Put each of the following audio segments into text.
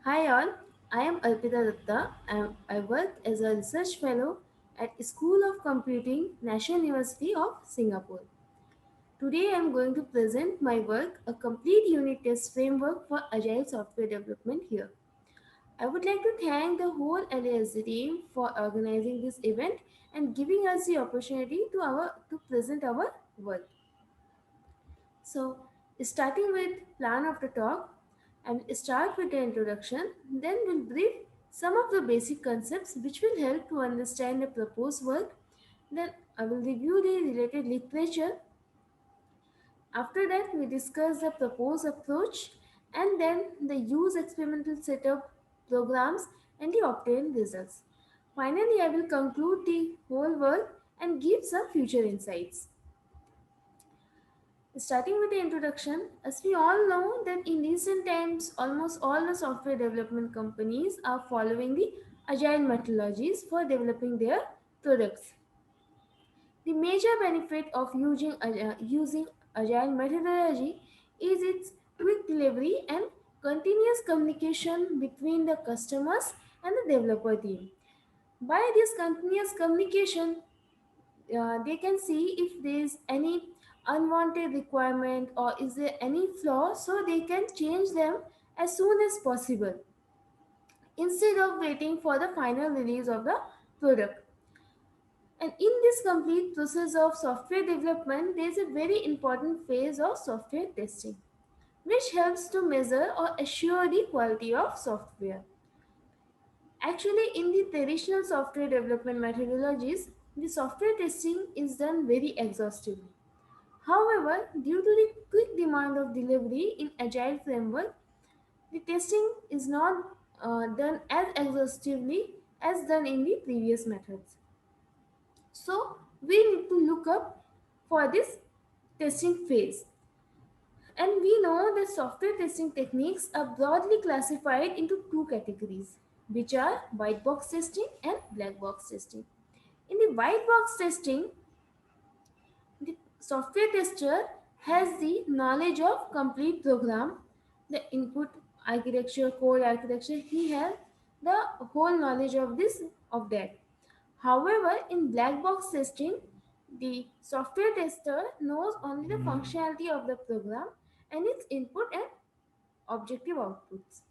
Hi all, I am Arpita Datta. I work as a research fellow at School of Computing, National University of Singapore. Today I am going to present my work, a complete unit test framework for agile software development here. I would like to thank the whole LAS team for organizing this event and giving us the opportunity to present our work. So, starting with plan of the talk, and start with the introduction, then we'll brief some of the basic concepts which will help to understand the proposed work. Then I will review the related literature. After that, we discuss the proposed approach and then the use experimental setup programs and the obtained results. Finally, I will conclude the whole work and give some future insights. Starting with the introduction, as we all know that in recent times, almost all the software development companies are following the agile methodologies for developing their products. The major benefit of using agile methodology is its quick delivery and continuous communication between the customers and the developer team. By this continuous communication, they can see if there is any unwanted requirement or is there any flaw, so they can change them as soon as possible instead of waiting for the final release of the product. And in this complete process of software development, there is a very important phase of software testing, which helps to measure or assure the quality of software. Actually, in the traditional software development methodologies, the software testing is done very exhaustively. However, due to the quick demand of delivery in agile framework, the testing is not done as exhaustively as done in the previous methods. So we need to look up for this testing phase. And we know that software testing techniques are broadly classified into two categories, which are white box testing and black box testing. In the white box testing, the software tester has the knowledge of complete program, the input architecture, code architecture. He has the whole knowledge of this of that. However, in black box testing, the software tester knows only the functionality of the program and its input and objective outputs.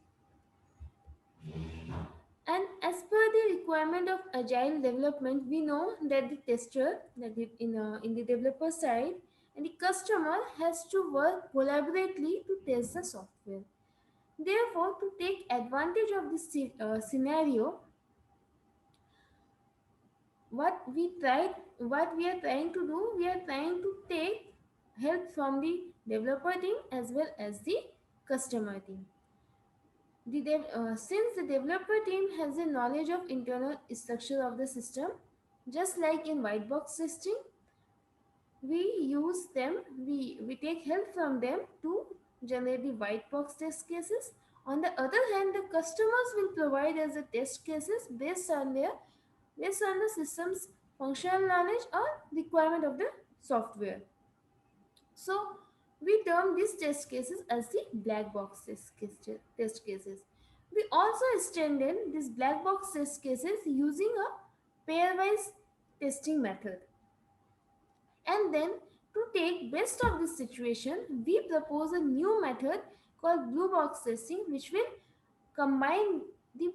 And as per the requirement of agile development, we know that the tester, in the developer side, and the customer has to work collaboratively to test the software. Therefore, to take advantage of this scenario, what we are trying to do, we are trying to take help from the developer team as well as the customer team. Since the developer team has a knowledge of internal structure of the system, just like in white box testing, we take help from them to generate the white box test cases. On the other hand, the customers will provide us the test cases based on the system's functional knowledge or requirement of the software. So we term these test cases as the black box test cases. We also extended these black box test cases using a pairwise testing method. And then to take best of this situation, we propose a new method called blue box testing, which will combine the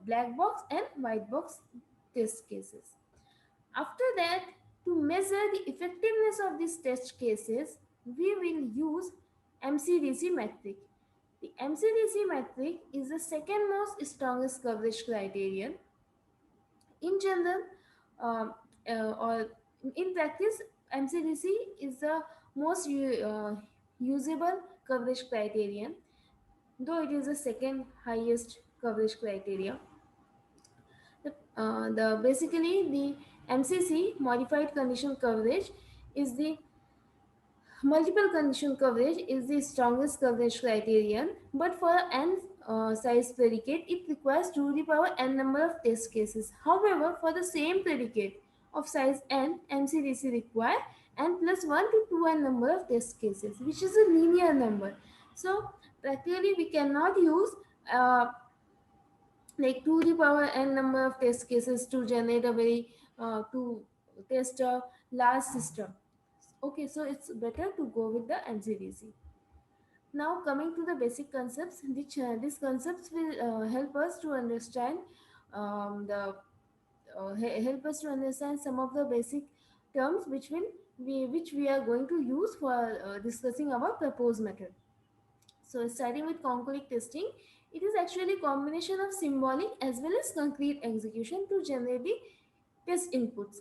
black box and white box test cases. After that, to measure the effectiveness of these test cases, we will use MCDC metric. The MCDC metric is the second most strongest coverage criterion. In general, um, or in practice, MCDC is the most usable coverage criterion, though it is the second highest coverage criteria. The basically the MCC modified condition coverage is the multiple condition coverage is the strongest coverage criterion, but for n size predicate, it requires 2 to the power n number of test cases. However, for the same predicate of size n, MCDC require n plus 1 to 2n number of test cases, which is a linear number. So practically we cannot use uh, like 2 the power n number of test cases to generate a very to test a large system. Okay, so it's better to go with the MCDC. Now coming to the basic concepts, which these concepts will help us to understand the help us to understand some of the basic terms which we are going to use for discussing our proposed method. So starting with concrete testing, it is actually a combination of symbolic as well as concrete execution to generate the test inputs.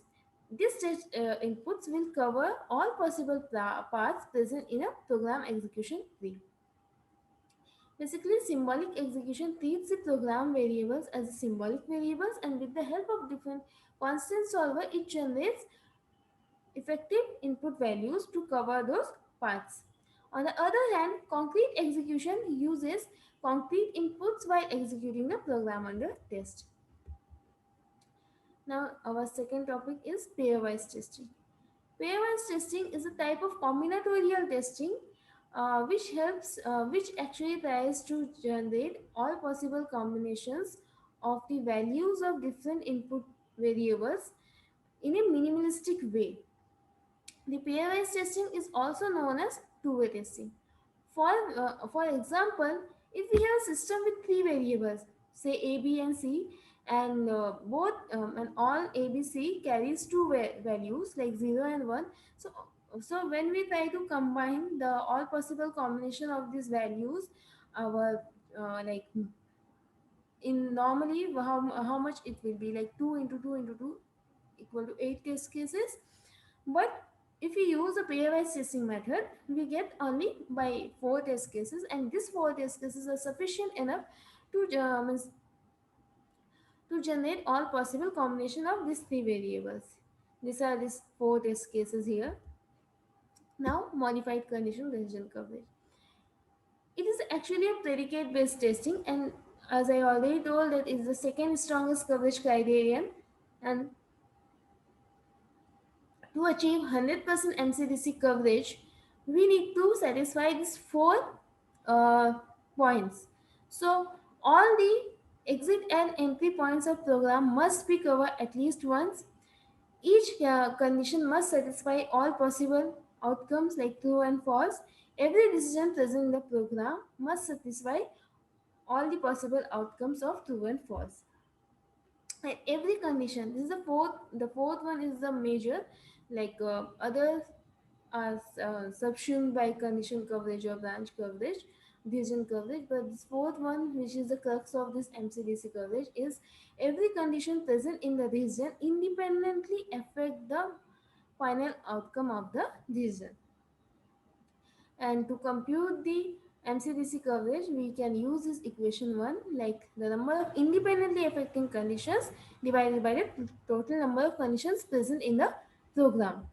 These test inputs will cover all possible paths present in a program execution tree. Basically, symbolic execution treats the program variables as symbolic variables, and with the help of different constant solver, it generates effective input values to cover those paths. On the other hand, concrete execution uses concrete inputs while executing the program under test. Now, our second topic is pairwise testing. Pairwise testing is a type of combinatorial testing which actually tries to generate all possible combinations of the values of different input variables in a minimalistic way. The pairwise testing is also known as two-way testing. For example, if we have a system with three variables, say A, B, and C, and and all A, B, C carries two values like 0 and 1. So, so when we try to combine the all possible combination of these values, our like in normally how much it will be like 2 into 2 into 2 equal to 8 test cases. But if we use a pairwise testing method, we get only by 4 test cases, and these 4 test cases are sufficient enough to generate all possible combination of these three variables. These are these 4 test cases here. Now, modified condition decision coverage. It is actually a predicate based testing, and as I already told, that is the second strongest coverage criterion. And to achieve 100% MCDC coverage, we need to satisfy these four uh, points. So, all the exit and entry points of program must be covered at least once. Each condition must satisfy all possible outcomes like true and false. Every decision present in the program must satisfy all the possible outcomes of true and false. And every condition, this is the fourth one is the major, like others are subsumed by condition coverage or branch coverage, decision coverage, but this fourth one, which is the crux of this MCDC coverage, is every condition present in the decision independently affect the final outcome of the decision. And to compute the MCDC coverage, we can use this equation 1, like the number of independently affecting conditions divided by the total number of conditions present in the program.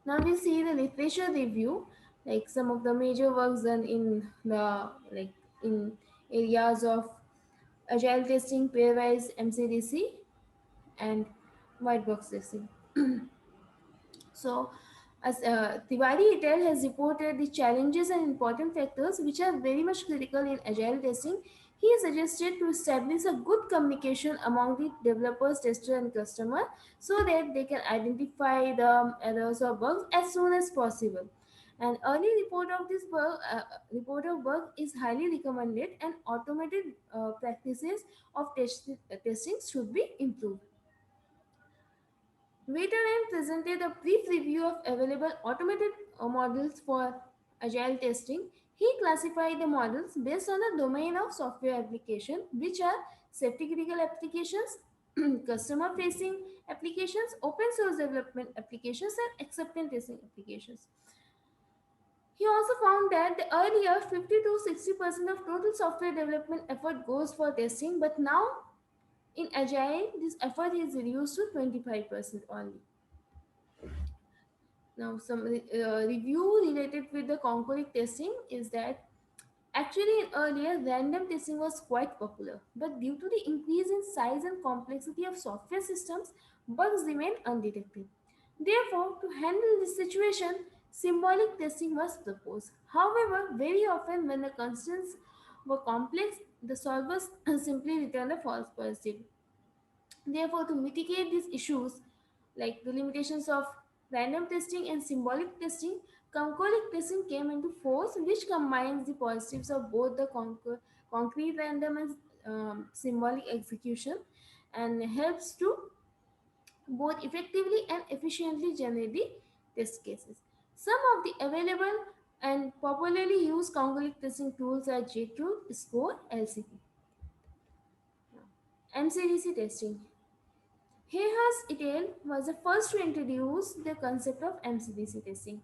Now we see the literature review, like some of the major works done in the in areas of agile testing, pairwise MCDC, and white box testing. So, as Tiwari et al. Has reported the challenges and important factors which are very much critical in agile testing, he suggested to establish a good communication among the developers, tester, and customer so that they can identify the errors or bugs as soon as possible. An early report of bug is highly recommended, and automated practices of testing should be improved. Waiteren presented a brief review of available automated models for agile testing. He classified the models based on the domain of software application, which are safety critical applications, customer facing applications, open source development applications, and acceptance testing applications. He also found that the earlier 50 to 60% of total software development effort goes for testing, but now in Agile, this effort is reduced to 25% only. Now, some review related with the concurrent testing is that actually earlier random testing was quite popular, but due to the increase in size and complexity of software systems, bugs remain undetected. Therefore, to handle this situation, symbolic testing was proposed. However, very often when the constraints were complex, the solvers simply returned a false positive. Therefore, to mitigate these issues, like the limitations of random testing and symbolic testing, concurrent testing came into force, which combines the positives of both the concrete random and symbolic execution, and helps to both effectively and efficiently generate the test cases. Some of the available and popularly used concurrent testing tools are JQ, SCORE, LCT. MCDC testing. Hayhas et al. Was the first to introduce the concept of MCDC testing.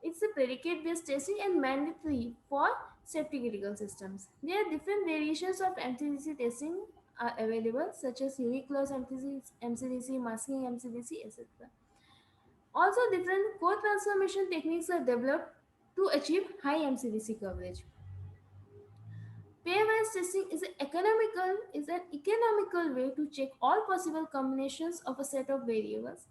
It's a predicate-based testing and mandatory for safety critical systems. There are different variations of MCDC testing are available, such as unique clause MCDC, masking MCDC, etc. Also, different code transformation techniques are developed to achieve high MCDC coverage. Pairwise testing is an economical way to check all possible combinations of a set of variables.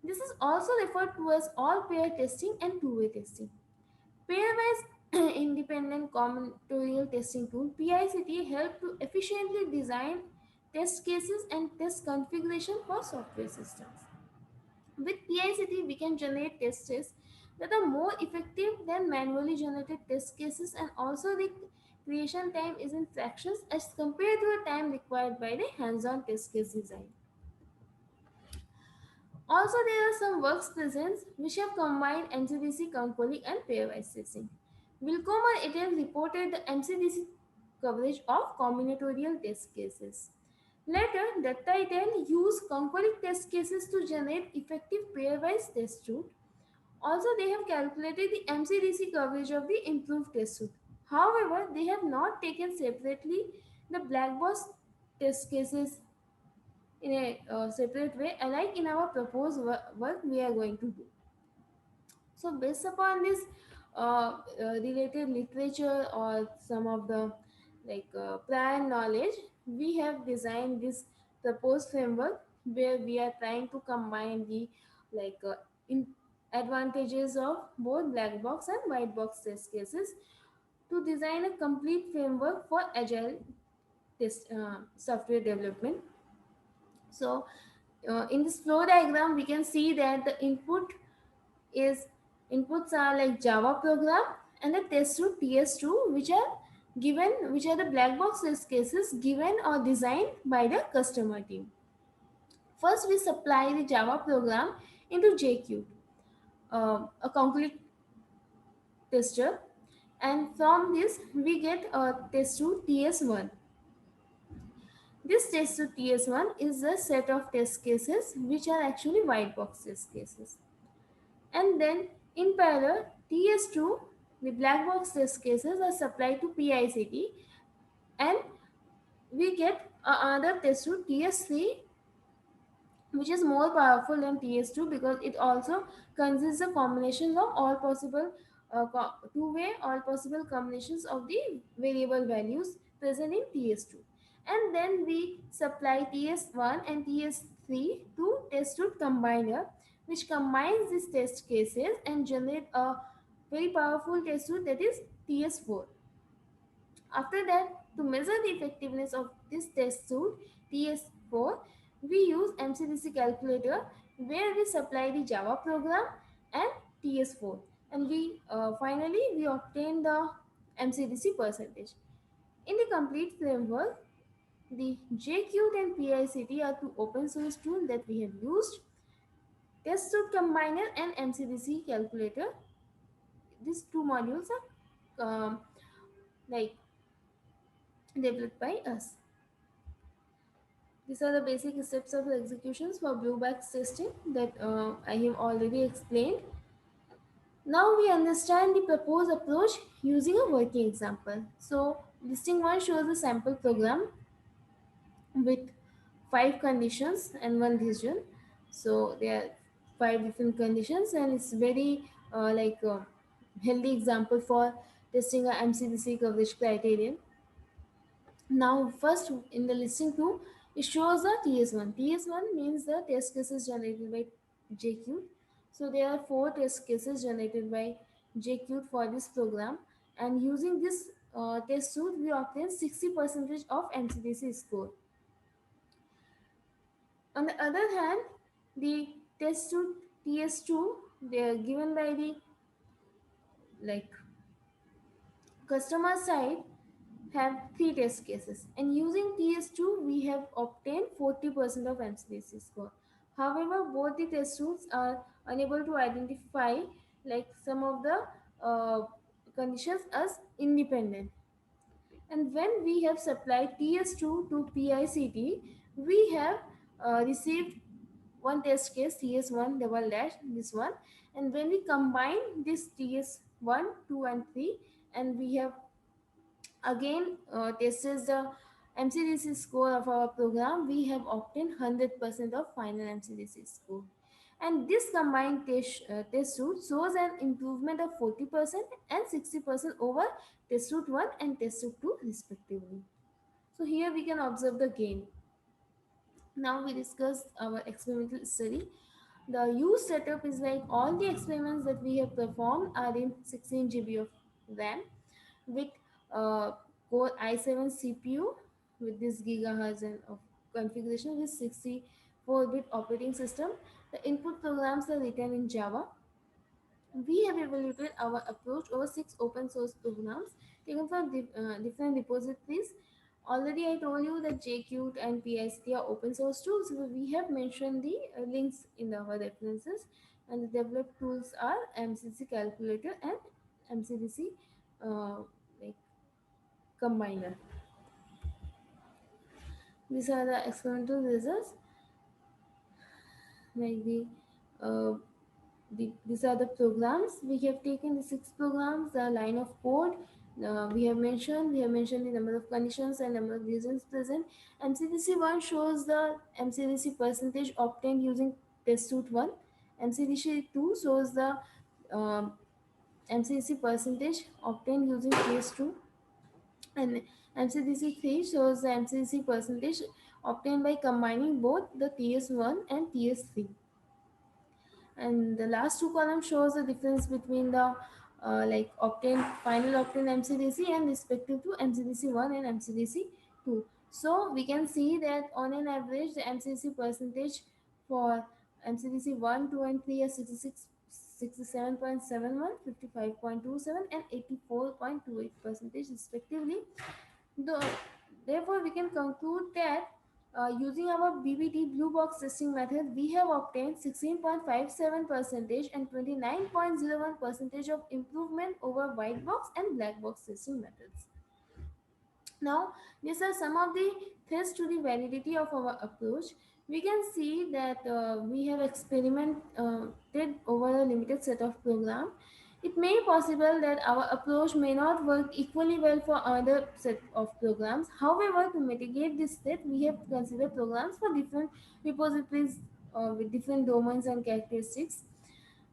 This is also referred to as all pair testing and two-way testing. Pairwise independent combinatorial testing tool PICT help to efficiently design test cases and test configuration for software systems. With PICT, we can generate test cases that are more effective than manually generated test cases, and also the creation time is in fractions as compared to the time required by the hands-on test case design. Also, there are some works presents which have combined MCDC, concurrent, and pairwise testing. Wilcomer et al. Reported the MCDC coverage of combinatorial test cases. Later, Datta et al. Used concurrent test cases to generate effective pairwise test suite. Also, they have calculated the MCDC coverage of the improved test suite. However, they have not taken separately the black box test cases in a separate way, alike in our proposed work we are going to do. So, based upon this related literature or some of the prior knowledge, we have designed this proposed framework where we are trying to combine the like in advantages of both black box and white box test cases to design a complete framework for agile test software development. So, in this flow diagram, we can see that the is inputs are like Java program and the test suite TS2, which are the black box test cases given or designed by the customer team. First, we supply the Java program into JQ, a concrete tester, and from this we get a test suite TS1. This test suite TS1 is a set of test cases which are actually white box test cases. And then in parallel, TS2, the black box test cases are supplied to PICT, and we get another test suite TS3, which is more powerful than TS2 because it also consists of combinations of all possible two-way all possible combinations of the variable values present in TS2. And then we supply TS1 and TS3 to test suite combiner, which combines these test cases and generate a very powerful test suite, that is TS4. After that, to measure the effectiveness of this test suite TS4, we use MCDC calculator where we supply the Java program and TS4, and we finally we obtain the MCDC percentage. In the complete framework, the JQt and PICT are two open source tools that we have used. Test suite combiner and MCDC calculator. These two modules are like developed by us. These are the basic steps of executions for blue box testing that I have already explained. Now we understand the proposed approach using a working example. So listing 1 shows a sample program with 5 conditions and 1 region. So there are 5 different conditions, and it's very healthy example for testing a MCDC coverage criterion. Now, first in the listing 2, it shows the TS1. TS1 means the test cases generated by JQ. So there are 4 test cases generated by JQ for this program, and using this test suite, we obtain 60% of MCDC score. On the other hand, the test suite TS2, they are given by the like customer side, have three test cases, and using TS2 we have obtained 40% of MCDC score. However, both the test suits are unable to identify some of the uh, conditions as independent. And when we have supplied TS2 to PICT, we have received one test case TS1 double dash, this one, and when we combine this TS1, 2 and 3, and we have again tested the MCDC score of our program, we have obtained 100% of final MCDC score. And this combined test suite shows an improvement of 40% and 60% over test suite 1 and test suite 2 respectively. So here we can observe the gain. Now we discuss our experimental study. The use setup is like all the experiments that we have performed are in 16 GB of RAM with uh, Core i7 CPU with this gigahertz and of configuration with 64-bit operating system. The input programs are written in Java. We have evaluated our approach over 6 open source programs taken from different repositories. Already I told you that JQt and PICT are open source tools. So we have mentioned the links in our references, and the developed tools are MCDC calculator and MCDC like combiner. These are the experimental results, like uh, these are the programs we have taken. The 6 programs, the line of code we have mentioned the number of conditions and number of regions present. MCDC 1 shows the MCDC percentage obtained using test suite 1. MCDC 2 shows the um, MCDC percentage obtained using test 2, and MCDC 3 shows the MCDC percentage obtained by combining both the TS1 and TS3. And the last two columns shows the difference between the obtained final obtained MCDC and respective to MCDC 1 and MCDC 2. So we can see that on an average the MCDC percentage for MCDC 1, 2 and 3 are 66, 67.71, 55.27 and 84.28 percentage respectively. The, Therefore, we can conclude that using our BBT blue box testing method, we have obtained 16.57 percentage and 29.01 percentage of improvement over white box and black box testing methods. Now, these are some of the tests to the validity of our approach. We can see that we have experimented over a limited set of program. It may be possible that our approach may not work equally well for other set of programs. However, to mitigate this threat, we have considered programs for different repositories with different domains and characteristics.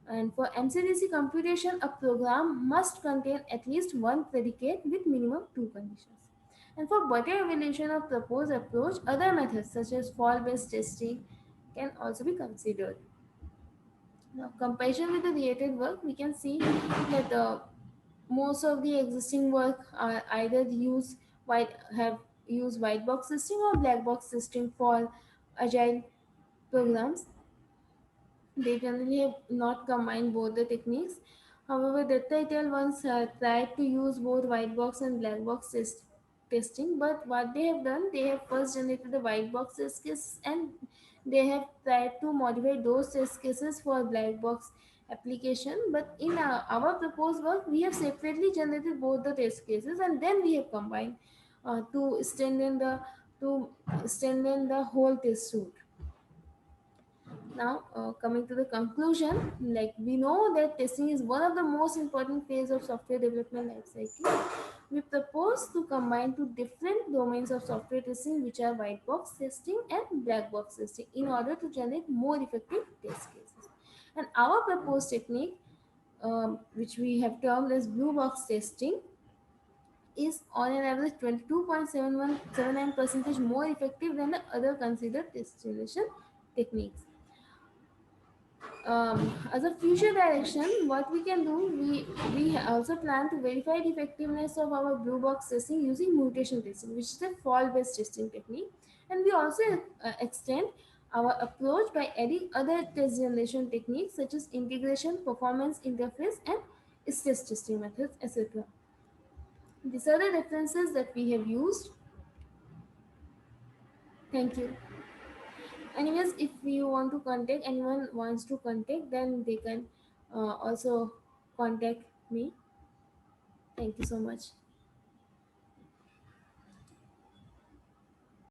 And for MCDC computation, a program must contain at least one predicate with minimum two conditions. And for better evaluation of proposed approach, other methods such as fault-based testing can also be considered. Now, comparison with the related work, we can see that most of the existing work are either have used white box testing or black box testing for agile programs. They generally have not combined both the techniques. However, Dutta et al. Once tried to use both white box and black box testing, but what they have done, they have first generated the white box test case and they have tried to modify those test cases for black box application. But in our proposed work, we have separately generated both the test cases and then we have combined to strengthen the whole test suite. Now, coming to the conclusion, like we know that testing is one of the most important phase of software development life cycle. We propose to combine two different domains of software testing, which are white box testing and black box testing, in order to generate more effective test cases. And our proposed technique, which we have termed as blue box testing, is on an average 22.7179 percentage more effective than the other considered test generation techniques. As a future direction, what we can do, we also plan to verify the effectiveness of our blue box testing using mutation testing, which is a fault based testing technique. And we also extend our approach by adding other test generation techniques such as integration, performance interface, and stress testing methods, etc. These are the references that we have used. Thank you. Anyways, if you want to contact, anyone wants to contact, then they can also contact me. Thank you so much.